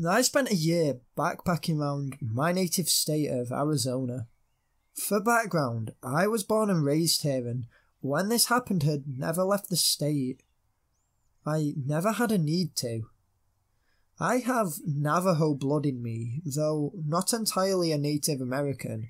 I spent a year backpacking around my native state of Arizona. For background, I was born and raised here, and when this happened had never left the state. I never had a need to. I have Navajo blood in me, though not entirely a Native American.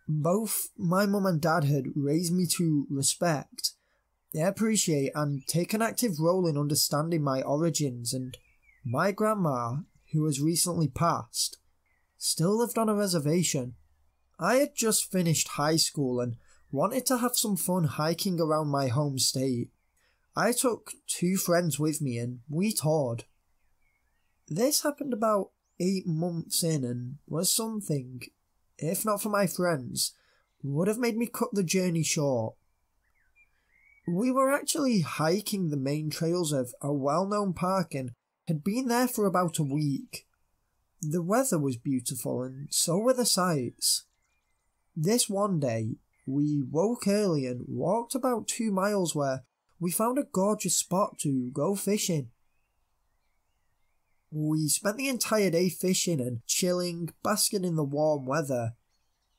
Both my mum and dad had raised me to respect, appreciate and take an active role in understanding my origins, and my grandma, who has recently passed, still lived on a reservation. I had just finished high school and wanted to have some fun hiking around my home state. I took 2 friends with me and we toured. This happened about 8 months in and was something, if not for my friends, would have made me cut the journey short. We were actually hiking the main trails of a well-known park and had been there for about a week. The weather was beautiful and so were the sights. This one day, we woke early and walked about 2 miles where we found a gorgeous spot to go fishing. We spent the entire day fishing and chilling, basking in the warm weather.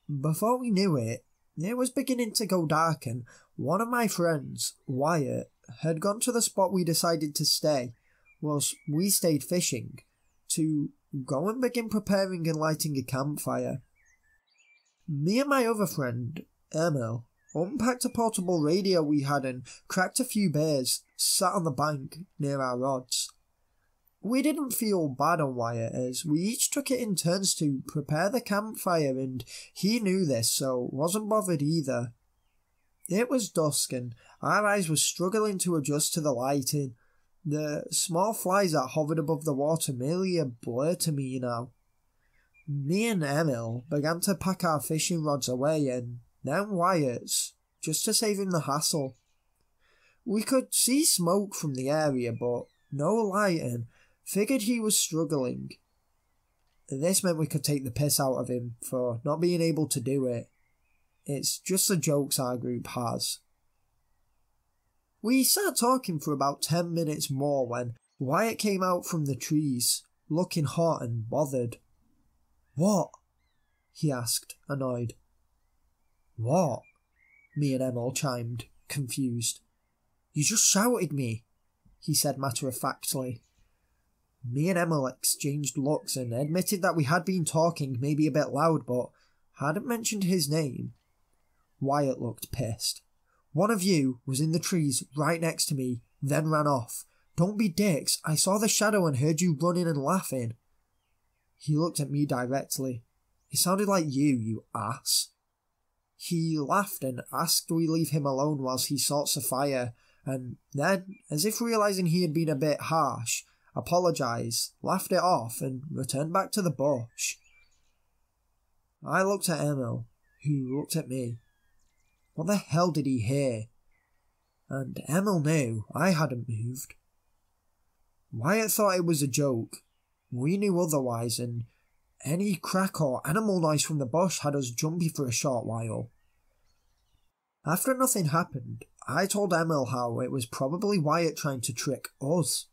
Before we knew it, it was beginning to go dark and one of my friends, Wyatt, had gone to the spot we decided to stay, whilst we stayed fishing, to go and begin preparing and lighting a campfire. Me and my other friend, Emil, unpacked a portable radio we had and cracked a few beers, sat on the bank near our rods. We didn't feel bad on Wyatt as we each took it in turns to prepare the campfire and he knew this so wasn't bothered either. It was dusk and our eyes were struggling to adjust to the lighting. The small flies that hovered above the water merely a blur to me now. Me and Emil began to pack our fishing rods away and then Wyatt's, just to save him the hassle. We could see smoke from the area but no light and figured he was struggling. This meant we could take the piss out of him for not being able to do it. It's just the jokes our group has. We sat talking for about 10 minutes more when Wyatt came out from the trees, looking hot and bothered. "What?" he asked, annoyed. "What?" me and Emil chimed, confused. "You just shouted me," he said matter-of-factly. Me and Emil exchanged looks and admitted that we had been talking maybe a bit loud but hadn't mentioned his name. Wyatt looked pissed. "One of you was in the trees right next to me, then ran off. Don't be dicks, I saw the shadow and heard you running and laughing." He looked at me directly. "It sounded like you ass." He laughed and asked we leave him alone whilst he sorts a fire, and then, as if realising he had been a bit harsh, apologised, laughed it off, and returned back to the bush. I looked at Emil, who looked at me. What the hell did he hear? And Emil knew I hadn't moved. Wyatt thought it was a joke. We knew otherwise, and any crack or animal noise from the bush had us jumpy for a short while. After nothing happened, I told Emil how it was probably Wyatt trying to trick us.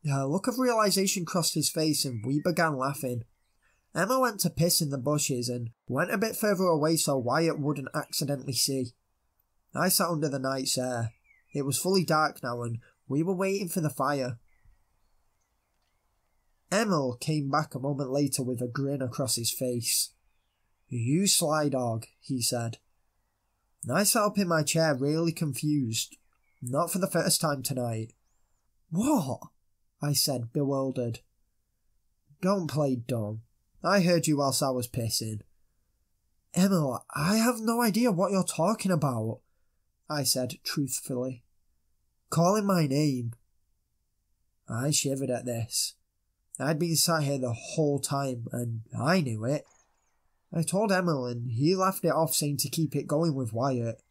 A look of realisation crossed his face and we began laughing. Emma went to piss in the bushes and went a bit further away so Wyatt wouldn't accidentally see. I sat under the night's air. It was fully dark now and we were waiting for the fire. Emil came back a moment later with a grin across his face. "You sly dog," he said. I sat up in my chair really confused. Not for the first time tonight. "What?" I said, bewildered. "Don't play dumb. I heard you whilst I was pissing." "Emil, I have no idea what you're talking about," I said truthfully. "Calling my name." I shivered at this. I'd been sat here the whole time, and I knew it. I told Emil, and he laughed it off, saying to keep it going with Wyatt.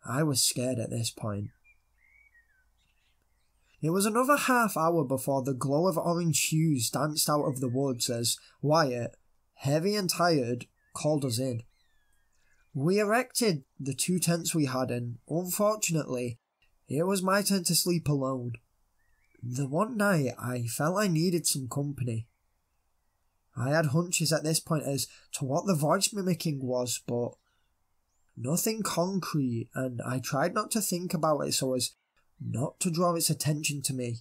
I was scared at this point. It was another half hour before the glow of orange hues danced out of the woods as Wyatt, heavy and tired, called us in. We erected the 2 tents we had and, unfortunately, it was my turn to sleep alone. The one night I felt I needed some company. I had hunches at this point as to what the voice mimicking was, but nothing concrete, and I tried not to think about it so as not to draw its attention to me.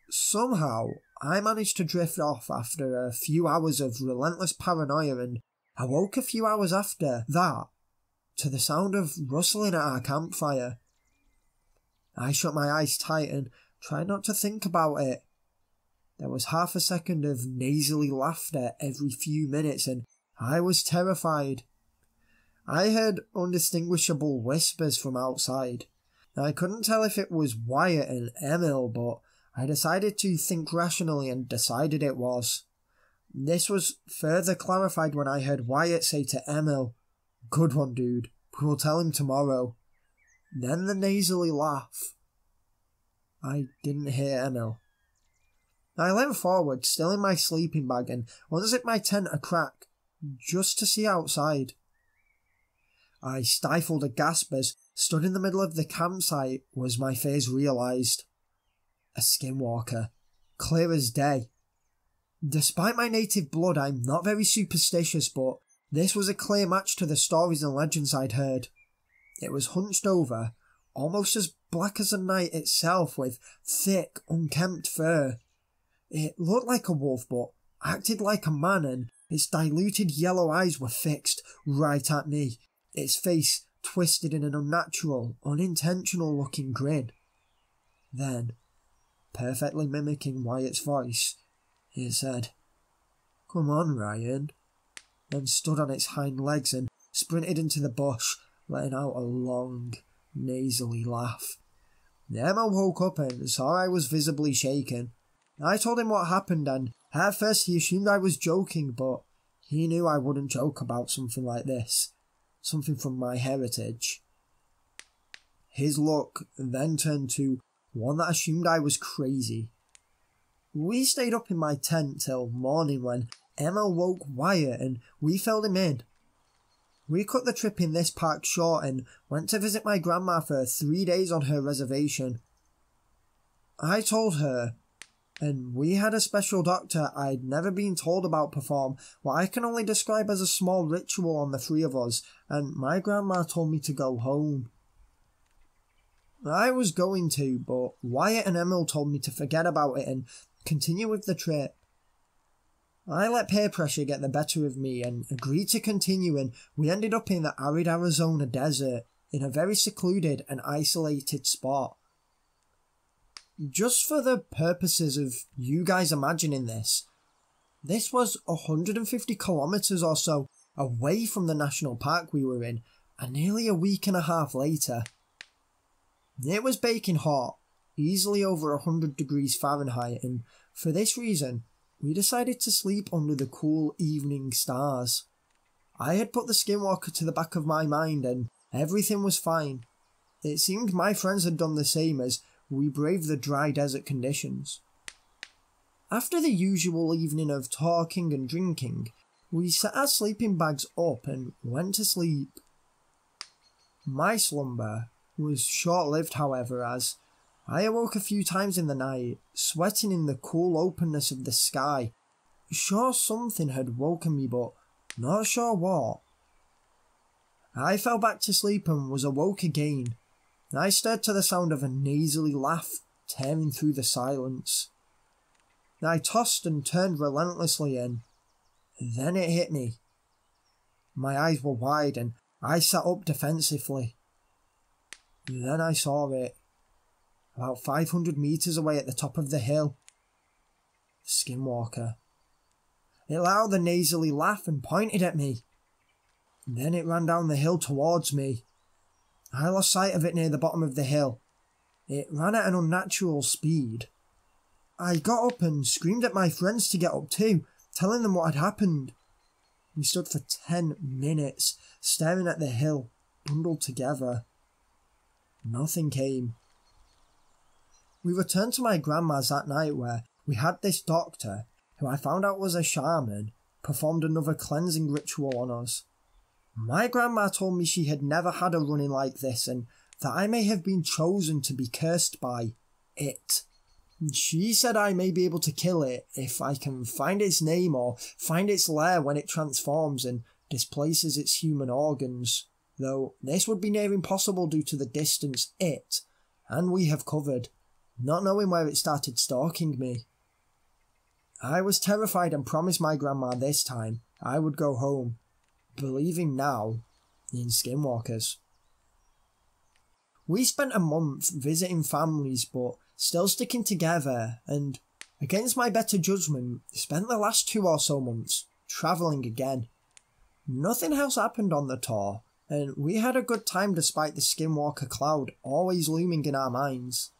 Somehow, I managed to drift off after a few hours of relentless paranoia and awoke a few hours after that to the sound of rustling at our campfire. I shut my eyes tight and tried not to think about it. There was half a second of nasally laughter every few minutes and I was terrified. I heard undistinguishable whispers from outside. I couldn't tell if it was Wyatt and Emil, but I decided to think rationally and decided it was. This was further clarified when I heard Wyatt say to Emil, "Good one, dude. We'll tell him tomorrow." Then the nasally laugh. I didn't hear Emil. I leant forward, still in my sleeping bag, and unzipped my tent a crack, just to see outside. I stifled a gasp as, stood in the middle of the campsite, was my face realised. A Skinwalker. Clear as day. Despite my native blood, I'm not very superstitious, but this was a clear match to the stories and legends I'd heard. It was hunched over, almost as black as the night itself, with thick, unkempt fur. It looked like a wolf, but acted like a man, and its diluted yellow eyes were fixed right at me, its face twisted in an unnatural, unintentional-looking grin. Then, perfectly mimicking Wyatt's voice, it said, "Come on, Ryan," then stood on its hind legs and sprinted into the bush, letting out a long, nasally laugh. Emma woke up and saw I was visibly shaken. I told him what happened, and at first he assumed I was joking, but he knew I wouldn't joke about something like this, something from my heritage. His look then turned to one that assumed I was crazy. We stayed up in my tent till morning when Emma woke Wyatt and we filled him in. We cut the trip in this park short and went to visit my grandma for 3 days on her reservation. I told her, and we had a special doctor I'd never been told about perform what I can only describe as a small ritual on the three of us, and my grandma told me to go home. I was going to, but Wyatt and Emil told me to forget about it and continue with the trip. I let peer pressure get the better of me and agreed to continue, and we ended up in the arid Arizona desert, in a very secluded and isolated spot. Just for the purposes of you guys imagining this was 150 kilometers or so away from the national park we were in, and nearly a week and a half later. It was baking hot, easily over 100 degrees Fahrenheit, and for this reason, we decided to sleep under the cool evening stars. I had put the Skinwalker to the back of my mind and everything was fine. It seemed my friends had done the same as we braved the dry desert conditions. After the usual evening of talking and drinking, we set our sleeping bags up and went to sleep. My slumber was short-lived, however, as I awoke a few times in the night, sweating in the cool openness of the sky. Sure something had woken me, but not sure what. I fell back to sleep and was awoke again. I stirred to the sound of a nasally laugh tearing through the silence. I tossed and turned relentlessly, and then it hit me. My eyes were wide and I sat up defensively. Then I saw it, about 500 metres away at the top of the hill. Skinwalker. It let out the nasally laugh and pointed at me. Then it ran down the hill towards me. I lost sight of it near the bottom of the hill. It ran at an unnatural speed. I got up and screamed at my friends to get up too, telling them what had happened. We stood for 10 minutes, staring at the hill, bundled together. Nothing came. We returned to my grandma's that night where we had this doctor, who I found out was a shaman, performed another cleansing ritual on us. My grandma told me she had never had a run-in like this and that I may have been chosen to be cursed by it. She said I may be able to kill it if I can find its name or find its lair when it transforms and displaces its human organs, though this would be near impossible due to the distance it and we have covered, not knowing where it started stalking me. I was terrified and promised my grandma this time I would go home, believing now in Skinwalkers. We spent a month visiting families but still sticking together, and against my better judgment spent the last 2 or so months travelling again. Nothing else happened on the tour, and we had a good time despite the Skinwalker cloud always looming in our minds.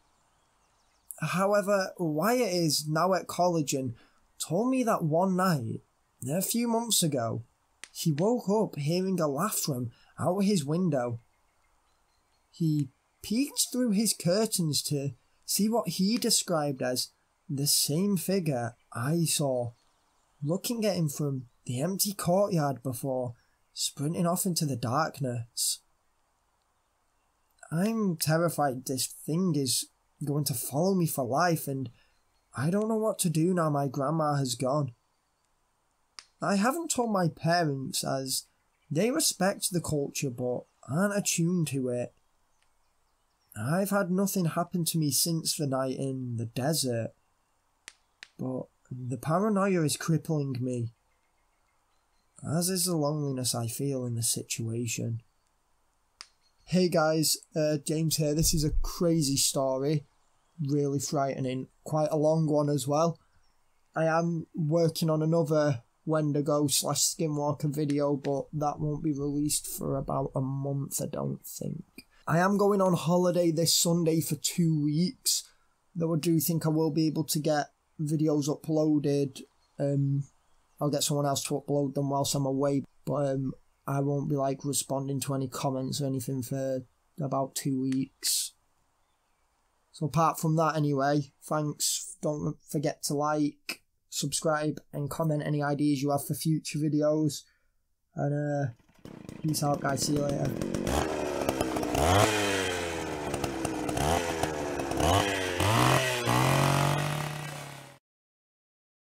However, Wyatt is now at college and told me that one night, a few months ago, he woke up hearing a laugh from out his window. He peeked through his curtains to see what he described as the same figure I saw, looking at him from the empty courtyard before sprinting off into the darkness. I'm terrified this thing is going to follow me for life, and I don't know what to do now my grandma has gone. I haven't told my parents as they respect the culture but aren't attuned to it. I've had nothing happen to me since the night in the desert, but the paranoia is crippling me, as is the loneliness I feel in the situation. Hey guys, James here. This is a crazy story, really frightening, quite a long one as well. I am working on another Wendigo/Skinwalker video, but that won't be released for about a month, I don't think. I am going on holiday this Sunday for 2 weeks, though I do think I will be able to get videos uploaded. I'll get someone else to upload them whilst I'm away, but I won't be like responding to any comments or anything for about 2 weeks. So apart from that anyway, thanks. Don't forget to like, subscribe and comment any ideas you have for future videos. And peace out guys, see you later.